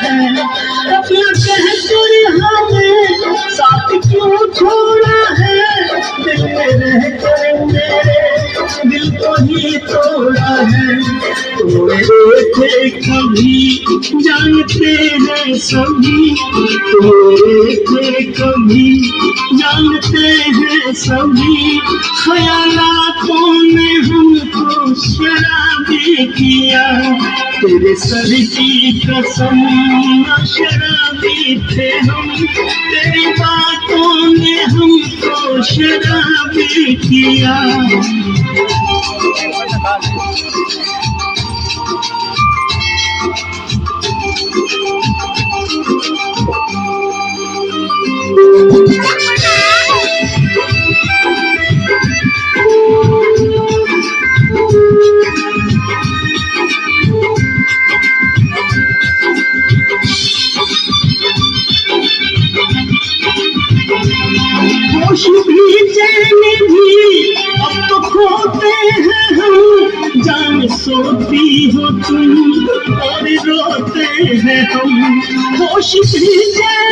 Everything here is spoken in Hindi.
है। अपना कहकर हमें साथ क्यों छोड़ा है, दिल में रह कर मेरे दिल को ही तोड़ा है। तोड़े थे कभी जानते हैं सभी, तोड़े थे कभी जानते हैं सभी, ख्यालातों ने हमको शराबी किया। तेरे सर की कसम शराबी थे हम, तेरी बातों ने हमको शराबी किया। होश भी चैन भी अब तो खोते हैं हम, जान सोती हो तुम और रोते हैं हम। होश भी चैन